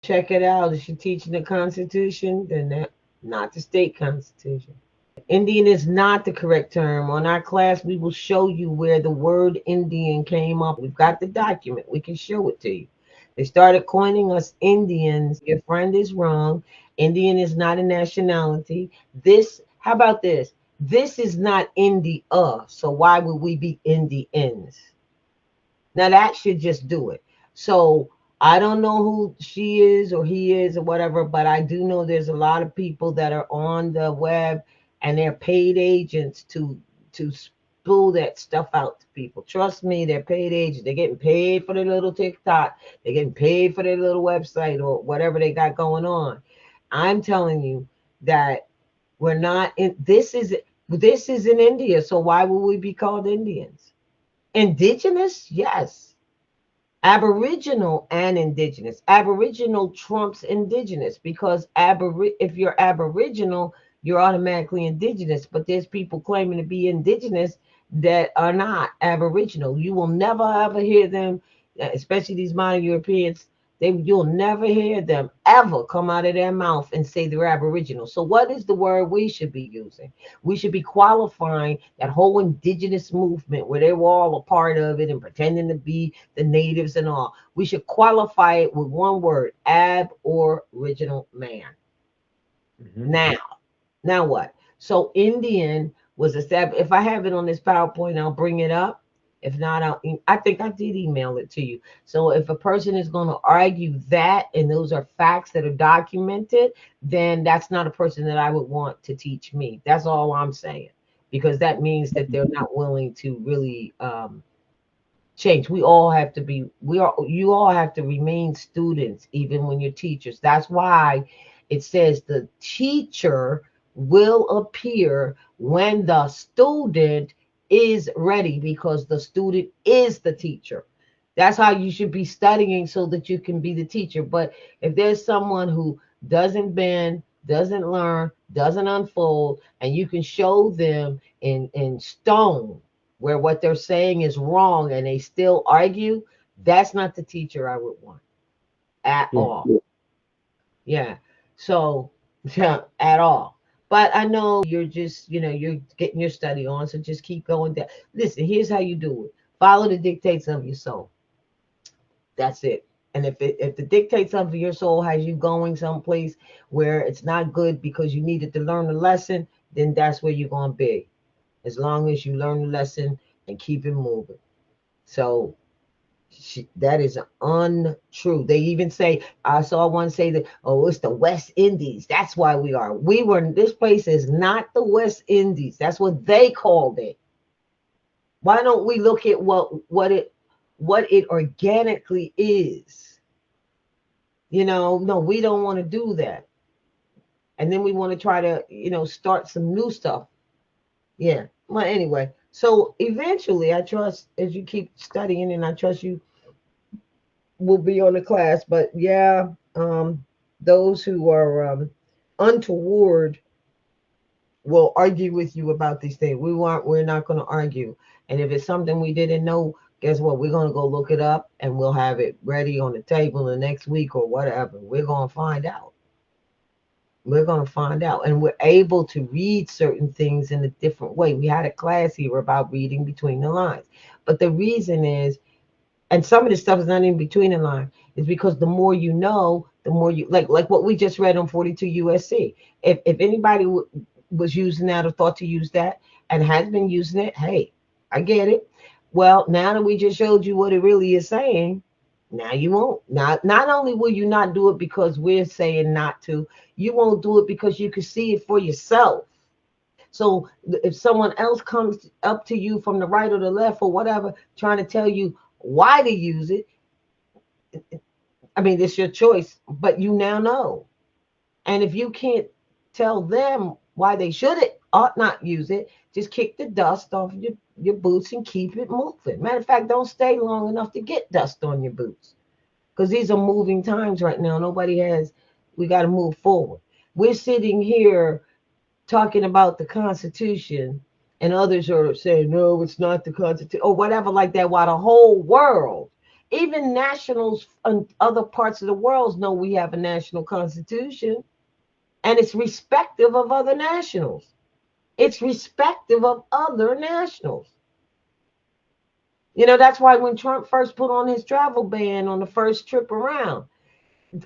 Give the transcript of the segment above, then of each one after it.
Check it out. Is she teaching the Constitution? Then that not the state constitution. Indian is not the correct term. On our class, we will show you where the word Indian came up. We've got the document. We can show it to you. They started coining us Indians. Your friend is wrong. Indian is not a nationality. This, how about this? This is not India. So why would we be Indians? Now that should just do it. So I don't know who she is or he is or whatever, but I do know there's a lot of people that are on the web and they're paid agents to spool that stuff out to people. Trust me, they're paid agents. They're getting paid for their little TikTok. They're getting paid for their little website or whatever they got going on. I'm telling you that we're not in this is in India. So why would we be called Indians? Indigenous? Yes. Aboriginal and indigenous. Aboriginal trumps indigenous because if you're Aboriginal, you're automatically indigenous. But there's people claiming to be indigenous that are not Aboriginal. You will never ever hear them, especially these modern Europeans. You'll never hear them ever come out of their mouth and say they're Aboriginal. So what is the word we should be using? We should be qualifying that whole indigenous movement where they were all a part of it and pretending to be the natives and all. We should qualify it with one word: Aboriginal man. Mm-hmm. Now what? So Indian was established. If I have it on this PowerPoint, I'll bring it up. If not, I think I did email it to you. So if a person is going to argue that, and those are facts that are documented, then that's not a person that I would want to teach me. That's all I'm saying, because that means that they're not willing to really change. You all have to remain students even when you're teachers. That's why it says the teacher will appear when the student is ready, because the student is the teacher. That's how you should be studying so that you can be the teacher. But if there's someone who doesn't bend, doesn't learn, doesn't unfold, and you can show them in stone where what they're saying is wrong and they still argue, that's not the teacher I would want at Yeah. all. Yeah. So, yeah, at all. But I know you're just, you're getting your study on, so just keep going down. Listen, here's how you do it. Follow the dictates of your soul. That's it. And if the dictates of your soul has you going someplace where it's not good because you needed to learn a lesson, then that's where you're going to be. As long as you learn the lesson and keep it moving. So that is untrue. They even say, I saw one say that, oh, it's the West Indies. That's why we are. This place is not the West Indies. That's what they called it. Why don't we look at what it organically is? No, we don't want to do that. And then we want to try to, start some new stuff. Yeah. Well, anyway, so eventually I trust as you keep studying, and I trust you will be on the class. But yeah, those who are untoward will argue with you about these things. We're not going to argue. And if it's something we didn't know, guess what? We're going to go look it up and we'll have it ready on the table the next week or whatever. We're going to find out. We're going to find out. And we're able to read certain things in a different way. We had a class here about reading between the lines. But the reason is, and some of this stuff is not in between the line, is because the more you know, the more you like what we just read on 42 USC. If anybody was using that or thought to use that and has been using it, hey, I get it. Well, now that we just showed you what it really is saying, now you won't. Not only will you not do it because we're saying not to, you won't do it because you can see it for yourself. So if someone else comes up to you from the right or the left or whatever, trying to tell you why to use it, I mean, it's your choice, but you now know. And if you can't tell them why they ought not use it, just kick the dust off your boots and keep it moving. Matter of fact, don't stay long enough to get dust on your boots, because these are moving times right now. We got to move forward. We're sitting here talking about the Constitution, and others are saying, no, it's not the Constitution, or whatever like that, while the whole world Even nationals in other parts of the world know we have a national constitution, and it's respective of other nationals. It's respective of other nationals. That's why when Trump first put on his travel ban on the first trip around,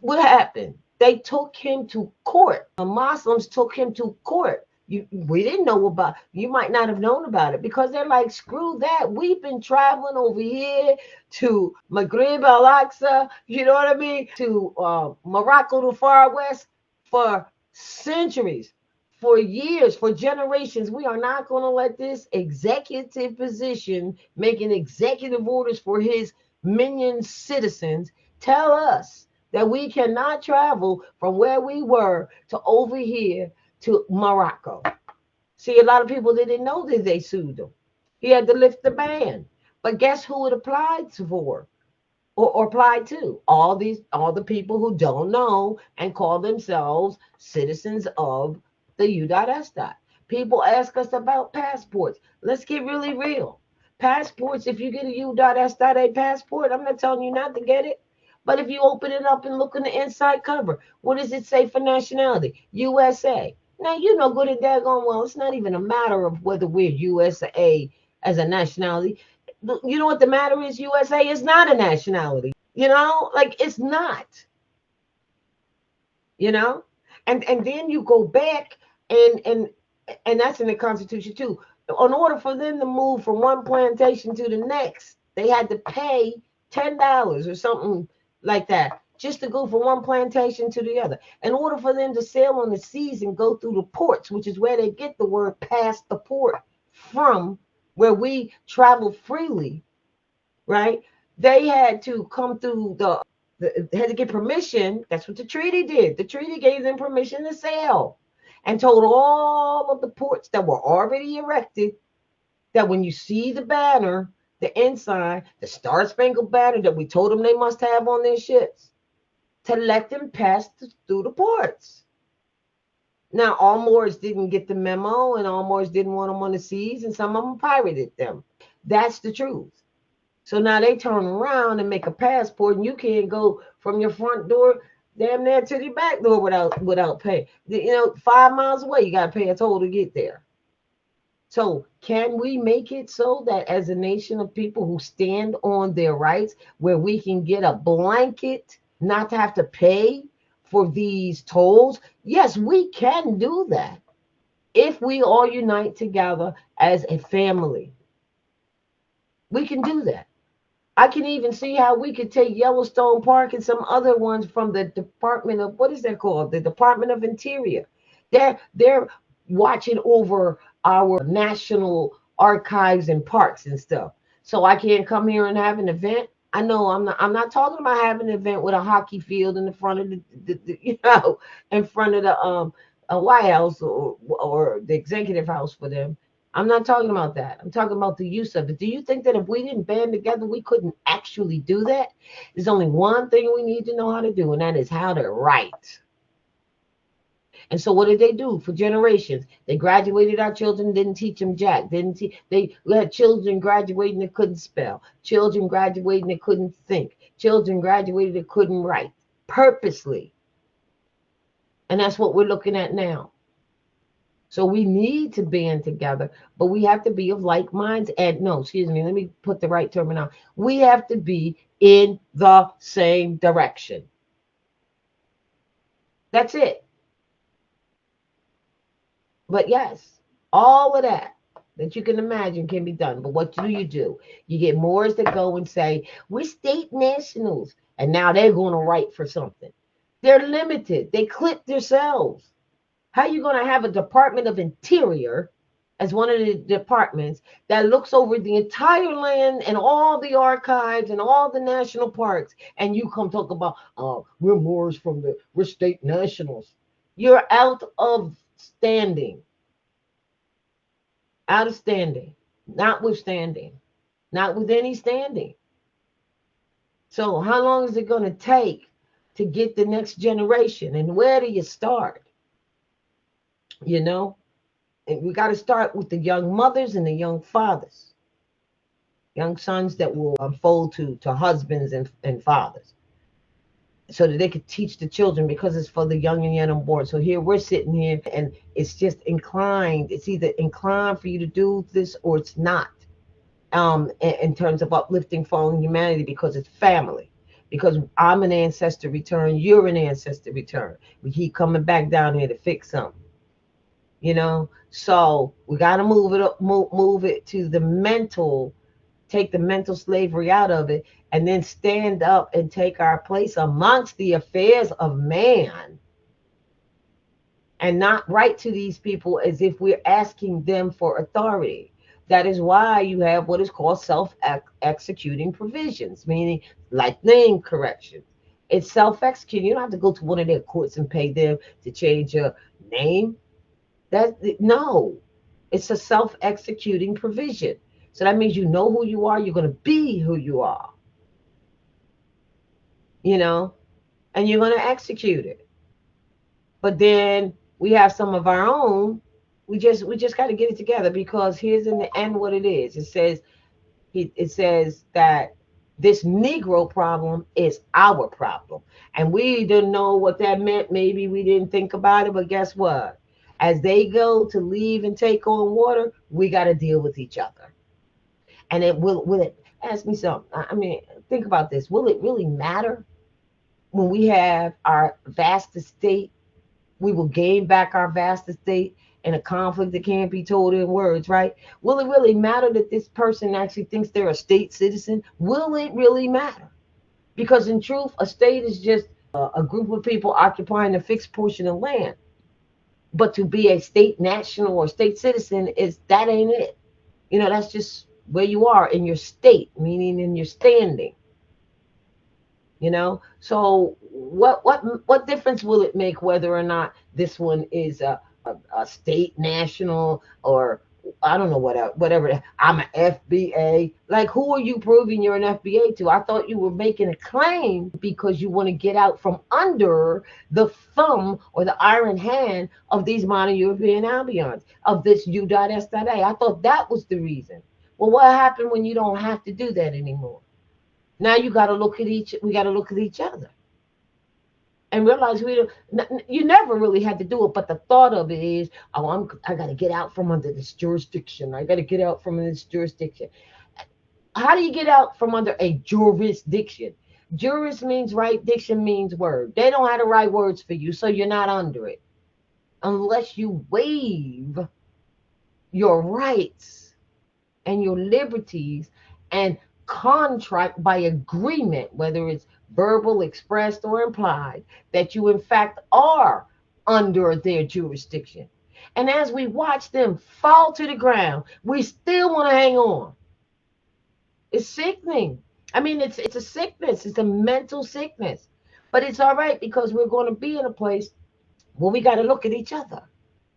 what happened? They took him to court. The Muslims took him to court. We didn't know about. You might not have known about it because they're like, screw that. We've been traveling over here to Maghreb Al Aqsa. You know what I mean? To Morocco, the far west, for centuries, for years, for generations. We are not going to let this executive position making executive orders for his minion citizens tell us that we cannot travel from where we were to over here to Morocco. See, a lot of people didn't know that they sued him. He had to lift the ban. But guess who it applied for or applied to? All the people who don't know and call themselves citizens of the U.S. People ask us about passports. Let's get really real. Passports, if you get a U.S.A passport, I'm not telling you not to get it. But if you open it up and look in the inside cover, what does it say for nationality? USA. Now, you know good and daggone well, it's not even a matter of whether we're USA as a nationality. You know what the matter is? USA is not a nationality. Like it's not. You know, and then you go back and that's in the Constitution too. In order for them to move from one plantation to the next, they had to pay $10 or something like that just to go from one plantation to the other. In order for them to sail on the seas and go through the ports, which is where they get the word past the port from, where we travel freely, right? They had to come through they had to get permission. That's what the treaty did. The treaty gave them permission to sail and told all of the ports that were already erected that when you see the banner, the inside, the Star Spangled Banner that we told them they must have on their ships, to let them pass through the ports. Now, all Moors didn't get the memo, and all Moors didn't want them on the seas, and some of them pirated them. That's the truth. So now they turn around and make a passport, and you can't go from your front door damn near to the back door without pay. 5 miles away, you got to pay a toll to get there. So can we make it so that as a nation of people who stand on their rights, where we can get a blanket, not to have to pay for these tolls? Yes, we can do that if we all unite together as a family. We can do that. I can even see how we could take Yellowstone Park and some other ones from the Department of, what is that called? The Department of Interior. They're watching over our national archives and parks and stuff. So I can't come here and have an event. I know I'm not talking about having an event with a hockey field in the front of in front of the White House or the executive house for them. I'm not talking about that. I'm talking about the use of it. Do you think that if we didn't band together, we couldn't actually do that? There's only one thing we need to know how to do, and that is how to write. And so what did they do for generations? They graduated our children, didn't teach them jack. They had children graduating that couldn't spell. Children graduating that couldn't think. Children graduated that couldn't write. Purposely. And that's what we're looking at now. So we need to band together, but we have to be of like minds. And no, excuse me, let me put the right terminology. We have to be in the same direction. That's it. But yes, all of that you can imagine can be done. But what do? You get Moors that go and say, we're state nationals. And now they're going to write for something. They're limited. They clip themselves. How are you going to have a Department of Interior as one of the departments that looks over the entire land and all the archives and all the national parks, and you come talk about, we're Moors we're state nationals. You're out of standing. Out of standing. Notwithstanding. Not with any standing. So how long is it going to take to get the next generation? And where do you start? And we got to start with the young mothers and the young fathers. young sons that will unfold to husbands and fathers, so that they could teach the children, because it's for the young and yet unborn. So here we're sitting here, and it's just inclined. It's either inclined for you to do this or it's not. In terms of uplifting fallen humanity, because it's family. Because I'm an ancestor return, you're an ancestor return. We keep coming back down here to fix something, you know. So we got to move it up, move it to the mental, take the mental slavery out of it, and then stand up and take our place amongst the affairs of man, and not write to these people as if we're asking them for authority. That is why you have what is called self executing provisions, meaning like name corrections. It's self executing. You don't have to go to one of their courts and pay them to change your name. That no, it's a self executing provision. So that means you know who you are. You're going to be who you are, you know, and you're going to execute it. But then we have some of our own. We just got to get it together, because here's in the end what it is. It says that this Negro problem is our problem, and we didn't know what that meant. Maybe we didn't think about it, but guess what? As they go to leave and take on water, we got to deal with each other. And it will it ask me something? I mean, think about this. Will it really matter when we have our vast estate? We will gain back our vast estate in a conflict that can't be told in words, right? Will it really matter that this person actually thinks they're a state citizen? Will it really matter? Because in truth, a state is just a group of people occupying a fixed portion of land. But to be a state national or state citizen, is that ain't it? You know, that's just where you are in your state, meaning in your standing. You know, so what difference will it make whether or not this one is a state national, or I don't know, whatever. I'm an FBA. Like, who are you proving you're an FBA to? I thought you were making a claim because you want to get out from under the thumb or the iron hand of these modern European Albions, of this U.S.A. I thought that was the reason. Well, what happened when you don't have to do that anymore? Now you got to look at each. We got to look at each other and realize we don't. You never really had to do it, but the thought of it is, oh, I got to get out from under this jurisdiction. I got to get out from this jurisdiction. How do you get out from under a jurisdiction? Juris means right, diction means word. They don't have the right words for you, so you're not under it unless you waive your rights and your liberties and contract by agreement, whether it's verbal, expressed, or implied, that you in fact are under their jurisdiction. And as we watch them fall to the ground, we still want to hang on. It's sickening. I mean, it's a sickness. It's a mental sickness. But it's all right, because we're going to be in a place where we got to look at each other.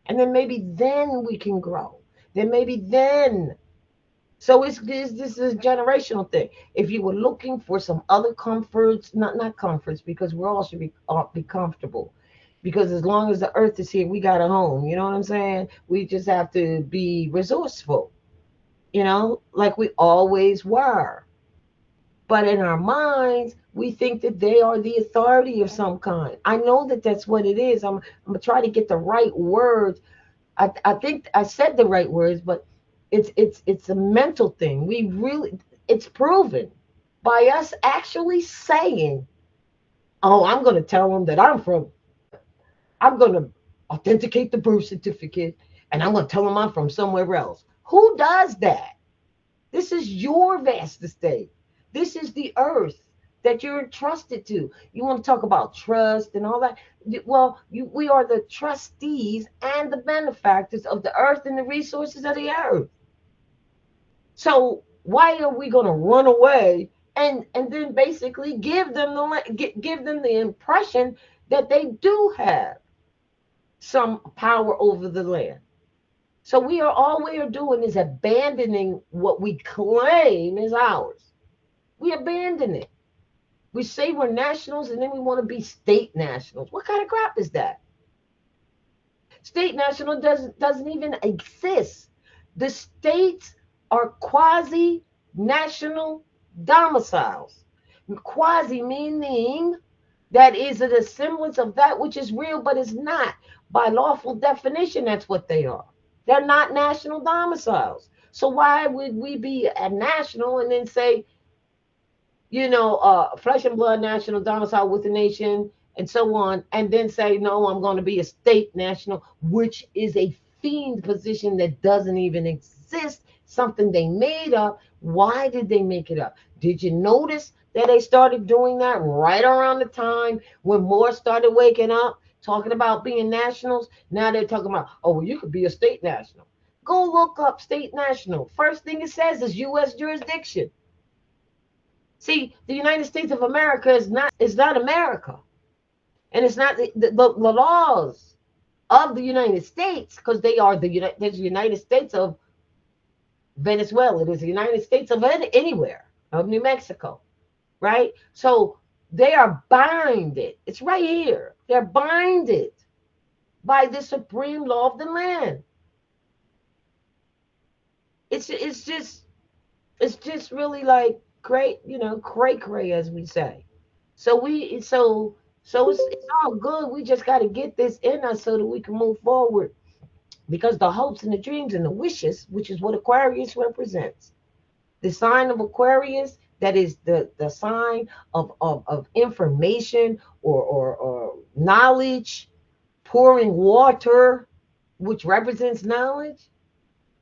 And then maybe then we can grow. Then maybe then. So this is a generational thing. If you were looking for some other comforts, not comforts, because we all should be comfortable. Because as long as the earth is here, we got a home. You know what I'm saying? We just have to be resourceful, like we always were. But in our minds, we think that they are the authority of some kind. I know that that's what it is. I'm going to try to get the right words. I think I said the right words, but it's a mental thing. It's proven by us actually saying, "Oh, I'm going to tell them that I'm going to authenticate the birth certificate, and I'm going to tell them I'm from somewhere else." Who does that? This is your vast estate. This is the earth that you're entrusted to. You want to talk about trust and all that? Well, we are the trustees and the benefactors of the earth and the resources of the earth. So why are we going to run away and then basically give them the impression that they do have some power over the land? So all we are doing is abandoning what we claim is ours. We abandon it. We say we're nationals, and then we want to be state nationals. What kind of crap is that? State national doesn't even exist. The states are quasi national domiciles. Quasi meaning that is a semblance of that which is real, but is not. By lawful definition, that's what they are. They're not national domiciles. So why would we be a national and then say, flesh and blood national domicile with the nation and so on, and then say, no, I'm going to be a state national, which is a fiend position that doesn't even exist, something they made up. Why did they make it up? Did you notice that they started doing that right around the time when more started waking up, talking about being nationals? Now they're talking about, oh, well, you could be a state national. Go look up state national. First thing it says is U.S. jurisdiction. See, the United States of America is not America, and it's not the laws of the United States, because they are there's the United States of Venezuela, there's the United States of anywhere of New Mexico, right? So they are binded. It's right here. They're binded by the supreme law of the land. It's just really like great, cray cray, as we say. So it's all good. We just got to get this in us so that we can move forward. Because the hopes and the dreams and the wishes, which is what Aquarius represents, the sign of Aquarius, that is the sign of information or knowledge, pouring water, which represents knowledge.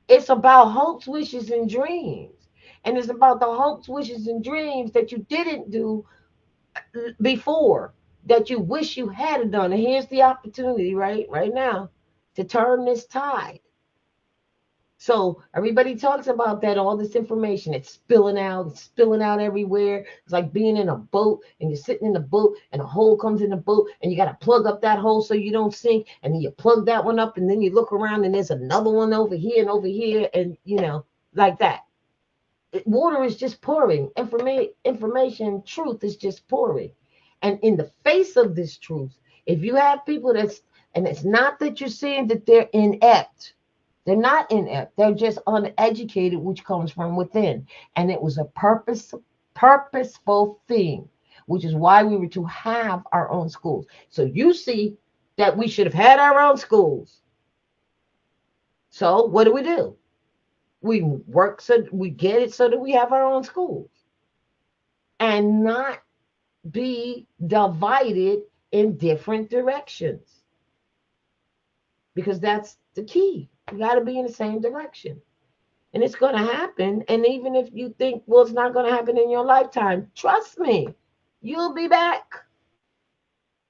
It's about hopes, wishes, and dreams. And it's about the hopes, wishes, and dreams that you didn't do before, that you wish you had done. And here's the opportunity right now to turn this tide. So everybody talks about that, all this information. It's spilling out everywhere. It's like being in a boat and you're sitting in the boat and a hole comes in the boat and you got to plug up that hole so you don't sink. And then you plug that one up and then you look around and there's another one over here and over here. And, like that. Water is just pouring. Information, truth is just pouring. And in the face of this truth, if you have people and it's not that you're saying that they're inept. They're not inept. They're just uneducated, which comes from within. And it was a purposeful thing, which is why we were to have our own schools. So you see that we should have had our own schools. So what do? We work so we get it so that we have our own schools and not be divided in different directions, because that's the key. You got to be in the same direction, and it's going to happen. And even if you think, well, it's not going to happen in your lifetime, trust me, you'll be back.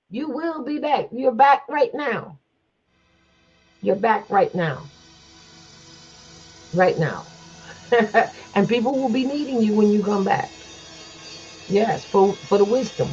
You will be back. You're back right now. You're back right now. Right now. And people will be needing you when you come back. Yes, for the wisdom.